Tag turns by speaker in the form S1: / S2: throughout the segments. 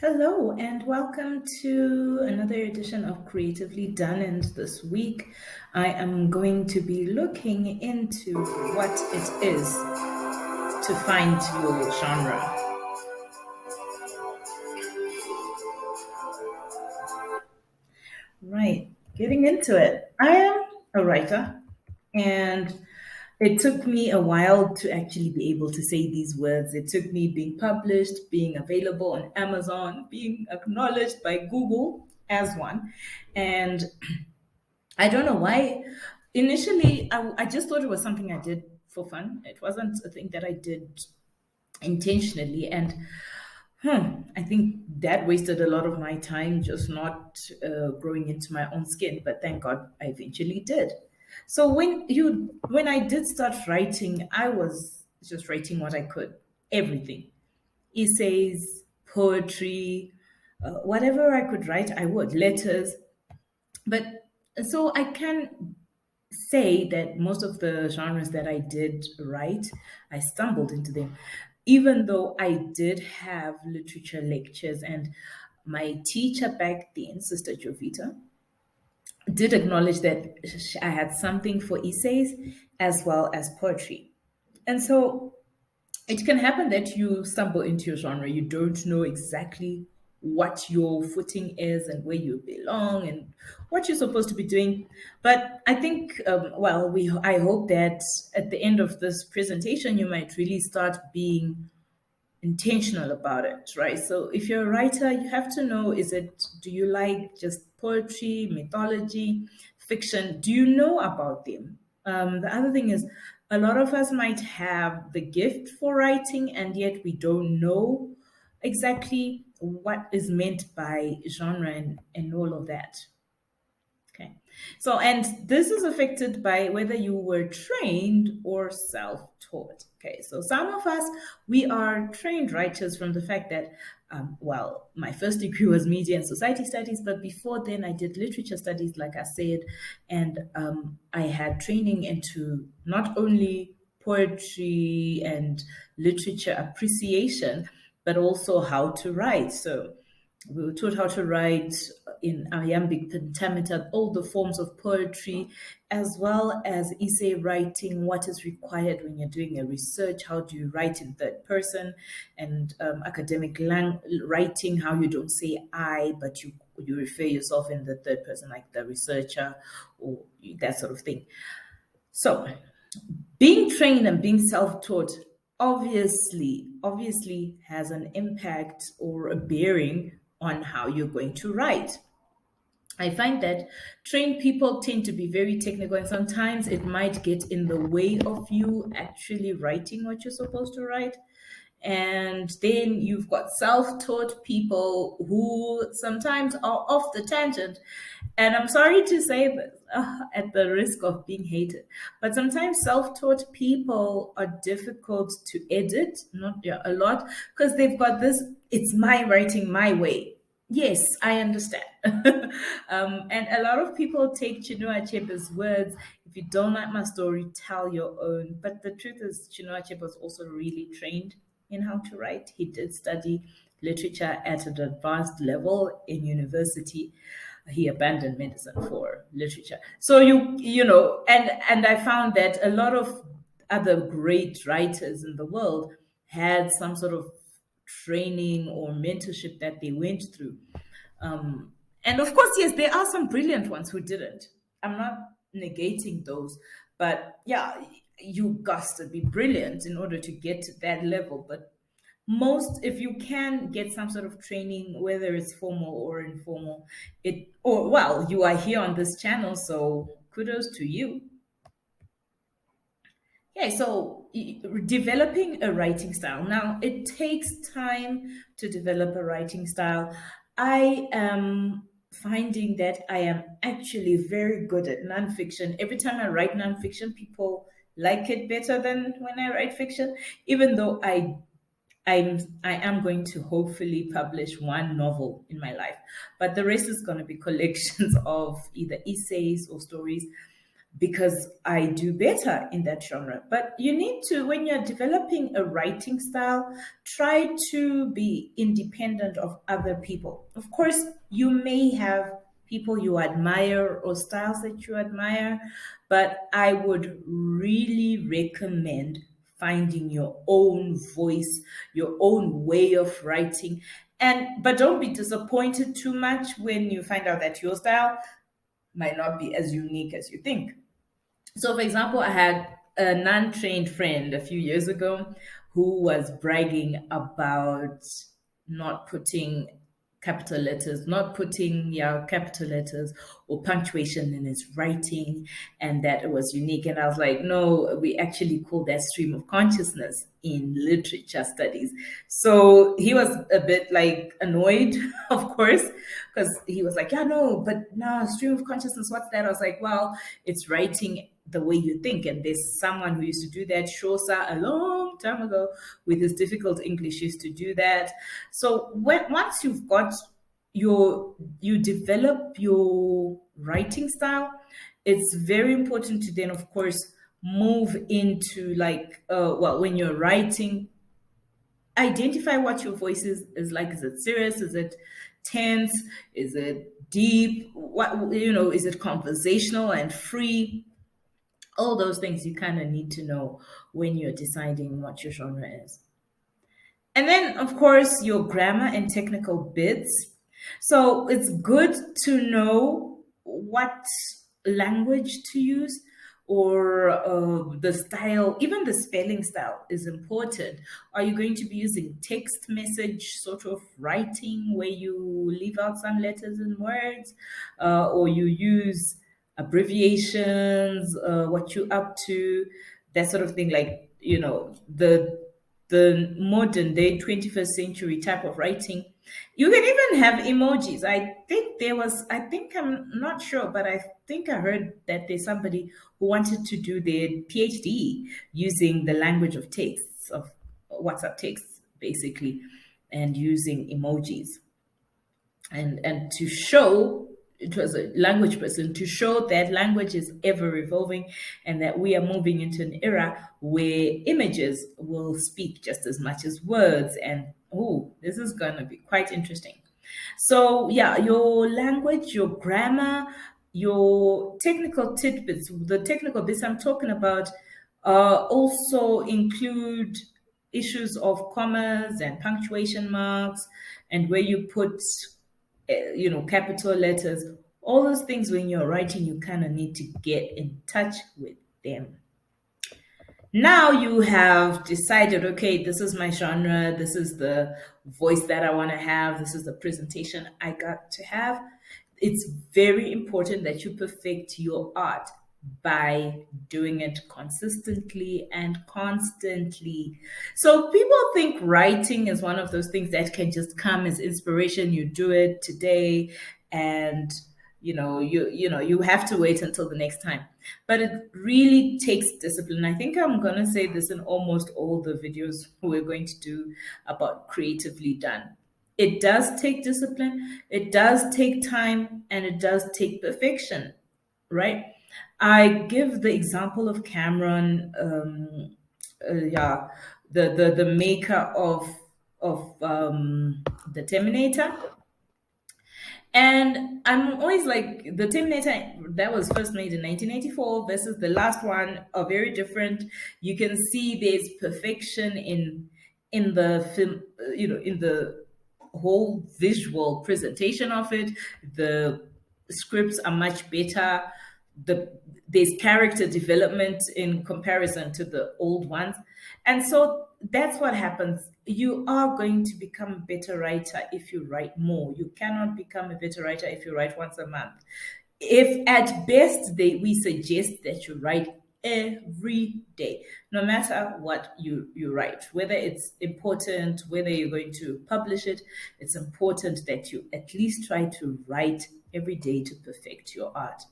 S1: Hello, and welcome to another edition of Creatively Done. And this week, I am going to be looking into what it is to find your genre. Right, getting into it. I am a writer, and it took me a while to actually be able to say these words. It took me being published, being available on Amazon, being acknowledged by Google as one. And I don't know why. Initially, I just thought it was something I did for fun. It wasn't a thing that I did intentionally. And I think that wasted a lot of my time just not growing into my own skin. But thank God I eventually did. So when I did start writing, I was just writing what I could, everything, essays, poetry, whatever I could write, I would, letters. But so I can say that most of the genres that I did write, I stumbled into them, even though I did have literature lectures. And my teacher back then, Sister Jovita, did acknowledge that I had something for essays as well as poetry. And so it can happen that you stumble into your genre. You don't know exactly what your footing is and where you belong and what you're supposed to be doing. But I think, I hope that at the end of this presentation, you might really start being intentional about it, right? So if you're a writer, you have to know, do you like just poetry, mythology, fiction? Do you know about them? The other thing is, a lot of us might have the gift for writing, and yet we don't know exactly what is meant by genre and all of that. Okay. So, and this is affected by whether you were trained or self taught. Okay. So, some of us, we are trained writers from the fact that, my first degree was media and society studies, but before then, I did literature studies, like I said, and I had training into not only poetry and literature appreciation, but also how to write. So, we were taught how to write in iambic pentameter, all the forms of poetry, as well as essay writing, what is required when you're doing a research, how do you write in third person, and academic writing, how you don't say I, but you refer yourself in the third person, like the researcher or that sort of thing. So being trained and being self-taught obviously has an impact or a bearing on how you're going to write. I find that trained people tend to be very technical, and sometimes it might get in the way of you actually writing what you're supposed to write. And then you've got self taught people who sometimes are off the tangent. And I'm sorry to say this at the risk of being hated, but sometimes self taught people are difficult to edit, not a lot, because they've got this, it's my writing my way. Yes, I understand. And a lot of people take Chinua Achebe's words, if you don't like my story, tell your own. But the truth is, Chinua Achebe was also really trained in how to write. He did study literature at an advanced level in university. He abandoned medicine for literature. So and I found that a lot of other great writers in the world had some sort of training or mentorship that they went through. And of course, yes, there are some brilliant ones who didn't. I'm not negating those, but yeah, you got to be brilliant in order to get to that level. But most, if you can get some sort of training, whether it's formal or informal, you are here on this channel, so kudos to you. Yeah, so developing a writing style. Now, it takes time to develop a writing style. I am finding that I am actually very good at nonfiction. Every time I write nonfiction, people like it better than when I write fiction, even though I am going to hopefully publish one novel in my life, but the rest is going to be collections of either essays or stories. because I do better in that genre. But you need to, when you're developing a writing style, try to be independent of other people. Of course, you may have people you admire or styles that you admire, but I would really recommend finding your own voice, your own way of writing. And but don't be disappointed too much when you find out that your style might not be as unique as you think. So, for example, I had a non trained friend a few years ago who was bragging about not putting capital letters, not putting, yeah, capital letters or punctuation in his writing, and that it was unique. And I was like, no, we actually call that stream of consciousness in literature studies. So he was a bit like annoyed, of course, because he was like, yeah, no, but no, stream of consciousness, what's that? I was like, well, it's writing the way you think. And there's someone who used to do that, Shosa, a long time ago, with his difficult English, used to do that. So once you've got you develop your writing style, it's very important to then, of course, move into like, well, when you're writing, identify what your voice is like. Is it serious? Is it tense? Is it deep? What, is it conversational and free? All those things you kind of need to know when you're deciding what your genre is. And then, of course, your grammar and technical bits. So it's good to know what language to use, or the style, even the spelling style is important. Are you going to be using text message sort of writing where you leave out some letters and words, or you use abbreviations, what you up to, that sort of thing, like, the modern day 21st century type of writing. You can even have emojis. I think, I'm not sure, but I think I heard that there's somebody who wanted to do their PhD using the language of texts, of WhatsApp texts, basically, and using emojis. And to show, it was a language person, to show that language is ever evolving and that we are moving into an era where images will speak just as much as words. And this is going to be quite interesting. So, yeah, your language, your grammar, your technical tidbits, the technical bits I'm talking about, also include issues of commas and punctuation marks, and where you put capital letters. All those things, when you're writing, you kind of need to get in touch with them. Now you have decided, okay, this is my genre, this is the voice that I want to have, this is the presentation I got to have. It's very important that you perfect your art by doing it consistently and constantly. So people think writing is one of those things that can just come as inspiration. You do it today, and you have to wait until the next time. But it really takes discipline. I think I'm going to say this in almost all the videos we're going to do about Creatively Done. It does take discipline, it does take time, and it does take perfection, right? I give the example of Cameron, the maker of the Terminator. And I'm always like, the Terminator that was first made in 1984 versus the last one are very different. You can see there's perfection in the film, in the whole visual presentation of it. The scripts are much better. There's character development in comparison to the old ones. And so that's what happens. You are going to become a better writer if you write more. You cannot become a better writer if you write once a month. If at best we suggest that you write every day, no matter what you write, whether it's important, whether you're going to publish it, it's important that you at least try to write every day to perfect your art.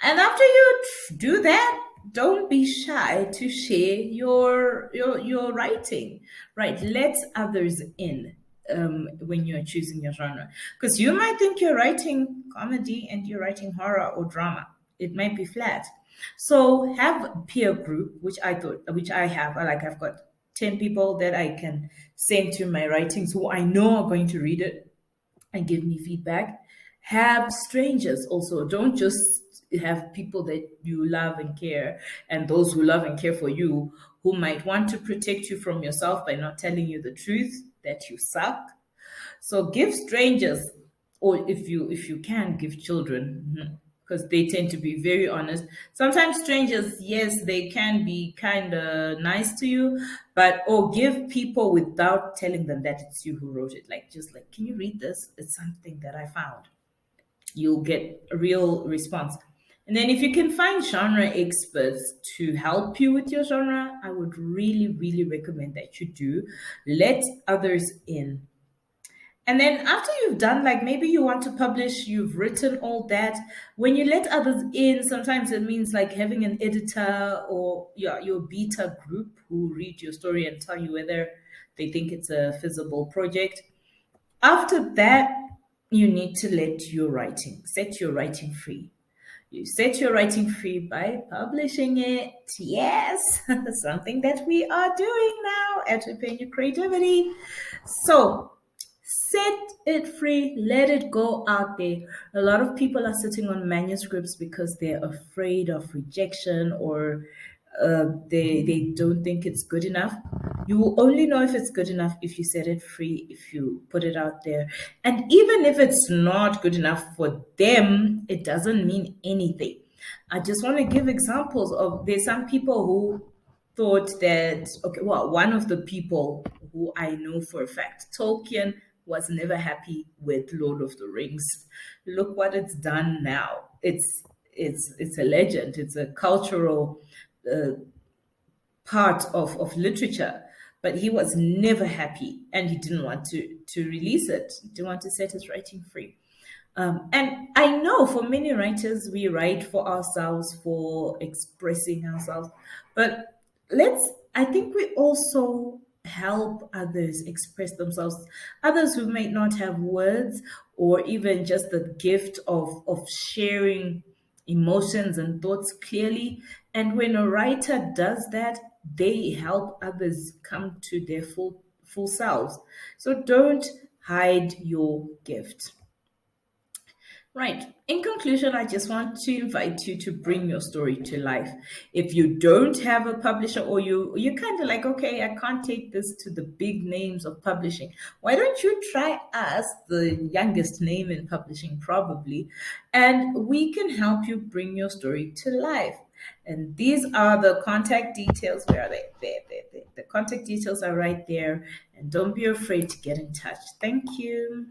S1: And after you do that, don't be shy to share your writing, right? Let others in when you're choosing your genre, because you might think you're writing comedy and you're writing horror or drama. it might be flat. So have a peer group, which I have. Like I've got 10 people that I can send to my writings who I know are going to read it and give me feedback. Have strangers also. Don't just have people that you love and care, and those who love and care for you who might want to protect you from yourself by not telling you the truth that you suck. So give strangers, or if you can, give children, because they tend to be very honest. Sometimes strangers, yes, they can be kind of nice to you, but or give people without telling them that it's you who wrote it. Like just like, can you read this? It's something that I found. You'll get a real response. And then if you can find genre experts to help you with your genre, I would really, really recommend that you do. Let others in. And then after you've done, like maybe you want to publish, you've written all that. When you let others in, sometimes it means like having an editor or your beta group who read your story and tell you whether they think it's a feasible project. After that, you need to set your writing free. You set your writing free by publishing it. Yes, something that we are doing now at Upenya Creativity. So set it free, let it go out there. A lot of people are sitting on manuscripts because they're afraid of rejection or they don't think it's good enough. You will only know if it's good enough if you set it free, if you put it out there. And even if it's not good enough for them, it doesn't mean anything. I just want to give examples of there's some people who thought that, okay, well, one of the people who I know for a fact, Tolkien was never happy with Lord of the Rings. Look what it's done now. It's a legend. It's a cultural uh, part of literature, but he was never happy and he didn't want to release it. He didn't want to set his writing free. And I know for many writers, we write for ourselves, for expressing ourselves, but I think we also help others express themselves, others who might not have words or even just the gift of sharing emotions and thoughts clearly. And when a writer does that, they help others come to their full selves. So don't hide your gift. Right. In conclusion, I just want to invite you to bring your story to life. If you don't have a publisher or you kind of like, okay, I can't take this to the big names of publishing. Why don't you try us, the youngest name in publishing probably, and we can help you bring your story to life. And these are the contact details. Where are they? There. The contact details are right there. And don't be afraid to get in touch. Thank you.